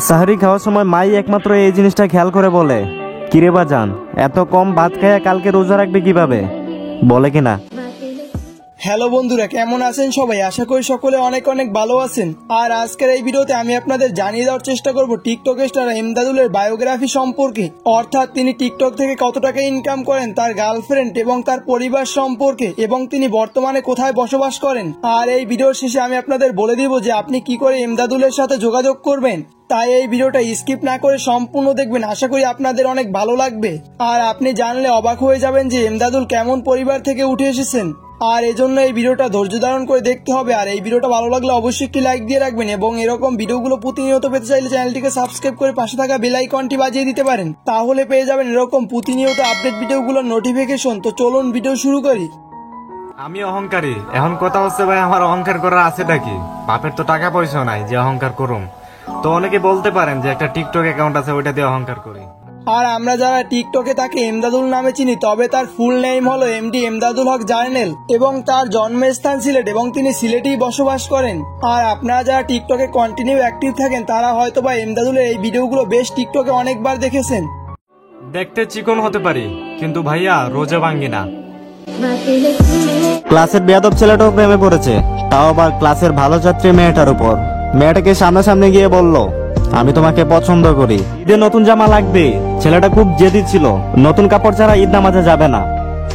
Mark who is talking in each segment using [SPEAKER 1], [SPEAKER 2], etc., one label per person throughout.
[SPEAKER 1] সাহরি খাওয়ার সময় মাই একমাত্র এই জিনিসটা খেয়াল করে বলে, কিরে বাজান, এত কম ভাত খাইয়া কালকে রোজা রাখবে কিভাবে? বলে কিনা?
[SPEAKER 2] হ্যালো বন্ধুরা, কেমন আছেন সবাই? আশা করি সকলে অনেক অনেক ভালো আছেন। আর আজকের এই ভিডিওতে আমি আপনাদের জানিয়ে দেওয়ার চেষ্টা করব টিকটক স্টার এমদাদুলের বায়োগ্রাফি সম্পর্কে, অর্থাৎ তিনি টিকটক থেকে কত টাকা ইনকাম করেন, তার গার্লফ্রেন্ড এবং তার পরিবার সম্পর্কে, এবং তিনি বর্তমানে কোথায় বসবাস করেন। আর এই ভিডিওর শেষে আমি আপনাদের বলে দিব যে আপনি কি করে এমদাদুলের সাথে যোগাযোগ করবেন। তাই এই ভিডিওটা স্কিপ না করে সম্পূর্ণ দেখবেন, আশা করি আপনাদের অনেক ভালো লাগবে। আর আপনি জানলে অবাক হয়ে যাবেন যে এমদাদুল কেমন পরিবার থেকে উঠে এসেছেন। আর এজন্য এই ভিডিওটা ধৈর্য ধারণ করে দেখতে হবে। আর এই ভিডিওটা ভালো লাগলে অবশ্যই একটি লাইক দিয়ে রাখবেন, এবং এরকম ভিডিওগুলো প্রতিনিয়ত পেতে চাইলে চ্যানেলটিকে সাবস্ক্রাইব করে পাশে থাকা বেল আইকনটি বাজিয়ে দিতে পারেন, তাহলে পেয়ে যাবেন এরকম প্রতিনিয়ত আপডেট ভিডিওগুলোর নোটিফিকেশন। তো চলুন ভিডিও শুরু করি।
[SPEAKER 3] আমি অহংকারী। এখন কথা হচ্ছে ভাই, আমার অহংকার করার আছেটা কি? বাপের তো টাকা পয়সা নাই যে অহংকার করুম। তো অনেকে বলতে পারেন যে একটা টিকটক অ্যাকাউন্ট আছে, ওইটা দিয়ে অহংকার করি।
[SPEAKER 2] আর আমরা যারা টিকটকে তাকে এমদাদুল নামে চিনি, তবে তার ফুল নেম হলো এমডি এমদাদুল হক জার্নেল, এবং তার জন্মস্থান সিলেট, এবং তিনি সিলেটেই বসবাস করেন। আর আপনারা যারা টিকটকে কন্টিনিউ অ্যাক্টিভ থাকেন, তারা হয়তো বা এমদাদুলের এই ভিডিওগুলো বেশ টিকটকে অনেকবার দেখেছেন।
[SPEAKER 3] দেখতে চিকন হতে পারি, কিন্তু ভাইয়া রোজা ভাঙ্গি না।
[SPEAKER 1] ক্লাসের বেয়াদব ছেলেটাও প্রেমে পড়েছে, তাও আবার ক্লাসের ভালো ছাত্রী মেয়েটার উপর। মেয়েটাকে সামনাসামনি গিয়ে বলল, আমি তোমাকে পছন্দ করি, ঈদে নতুন জামা লাগবে। ছেলেটা খুব জেদি ছিল, নতুন কাপড় ছাড়া ঈদ নামাজে যাবে না।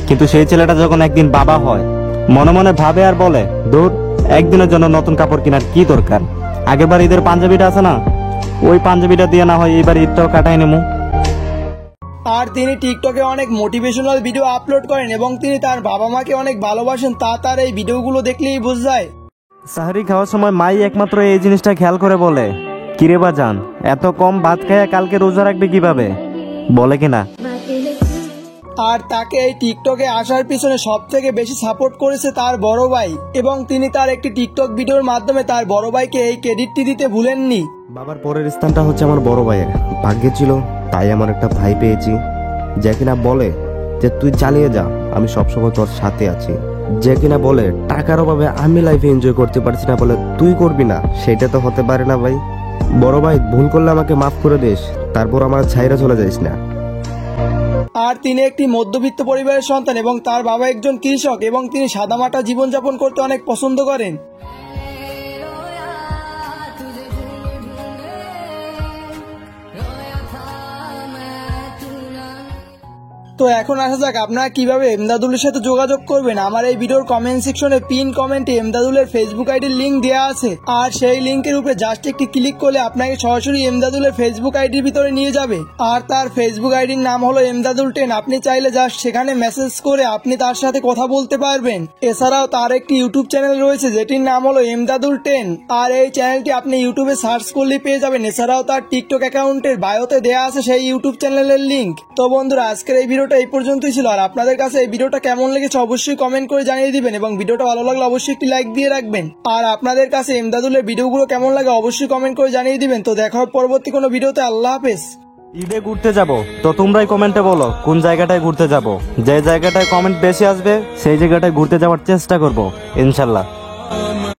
[SPEAKER 1] কিন্তু সেই ছেলেটা যখন একদিন বাবা হয়, মনে মনে ভাবে আর বলে, দূর, একদিনের জন্য নতুন কাপড় কেনার কি দরকার? আগেরবার ঈদের পাঞ্জাবিটা আছে না, ওই পাঞ্জাবিটা দিয়ে না হয় এবার ঈদটাও কাটাই নেবো।
[SPEAKER 2] আর তিনি টিকটকে অনেক মোটিভেশনাল ভিডিও আপলোড করেন, এবং তিনি তার বাবা মাকে অনেক ভালোবাসেন, তা তার এই ভিডিওগুলো দেখলেই বোঝা যায়।
[SPEAKER 1] সাহরি খাওয়ার সময় মাই একমাত্র এই জিনিসটা খেয়াল করে বলে, কিরে বাজান, এত কম ভাত খাইয়া কালকে রোজা রাখবে কিভাবে? বলে কিনা?
[SPEAKER 2] আর তাকে এই টিকটকে আসার পিছনে সব থেকে বেশি সাপোর্ট করেছে তার বড় ভাই, এবং তিনি তার একটি টিকটক ভিডিওর মাধ্যমে তার বড় ভাইকে এই ক্রেডিটটি দিতে ভুলেননি।
[SPEAKER 4] বাবার পরের স্থানটা হচ্ছে আমার বড় ভাইয়ের। ভাগ্যে ছিল তাই আমার একটা ভাই পেয়েছি, যে কিনা বলে যে তুই চালিয়ে যা, আমি সবসময় তোর সাথে আছি। যে কিনা বলে টাকার অভাবে আমি লাইফে এনজয় করতে পারছি না বলে তুই করবি না, সেটা তো হতে পারে না ভাই। বড় ভাই, ভুল করলে আমাকে মাফ করে দিস, তারপর আমার ছাইরা চলে যাইস না।
[SPEAKER 2] আর তিনি একটি মধ্যবিত্ত পরিবারের সন্তান, এবং তার বাবা একজন কৃষক, এবং তিনি সাদামাটা জীবনযাপন করতে অনেক পছন্দ করেন। তো এখন আসা যাক আপনারা কিভাবে এমদাদুলের সাথে যোগাযোগ করবেন। আমার এই ভিডিওর কমেন্ট সেকশনে পিন কমেন্টে এমদাদুলের ফেসবুক আইডির লিঙ্ক দেওয়া আছে, আর সেই লিঙ্কের উপরে জাস্ট একটি ক্লিক করলে আপনাকে সরাসরি এমদাদুলের ফেসবুক আইডির ভিতরে নিয়ে যাবে। আর তার ফেসবুক আইডির নাম হলো এমদাদুল 10। আপনি চাইলে জাস্ট সেখানে মেসেজ করে আপনি তার সাথে কথা বলতে পারবেন। এছাড়াও তার একটি ইউটিউব চ্যানেল রয়েছে, যেটির নাম হলো এমদাদুল 10, আর এই চ্যানেলটি আপনি ইউটিউবে সার্চ করলে পেয়ে যাবেন। এছাড়াও তার টিকটক অ্যাকাউন্টের বায়োতে দেওয়া আছে সেই ইউটিউব চ্যানেলের লিঙ্ক। তো বন্ধুরা, আজকের এই ভিডিওটা এই পর্যন্তই ছিল। আর আপনাদের কাছে এই ভিডিওটা কেমন লেগেছে অবশ্যই কমেন্ট করে জানিয়ে দিবেন, এবং ভিডিওটা ভালো লাগলে অবশ্যই একটি লাইক দিয়ে রাখবেন। আর আপনাদের কাছে এমদাদুলের ভিডিওগুলো কেমন লাগে অবশ্যই কমেন্ট করে জানিয়ে দিবেন। তো দেখা হবে পরবর্তী কোনো ভিডিওতে। আল্লাহ হাফেজ।
[SPEAKER 1] ঈদে ঘুরতে যাব, তো তোমরাই কমেন্টে বলো কোন জায়গাটায় ঘুরতে যাব। যে জায়গাটায় কমেন্ট বেশি আসবে সেই জায়গাটায় ঘুরতে যাওয়ার চেষ্টা করব ইনশাল্লাহ।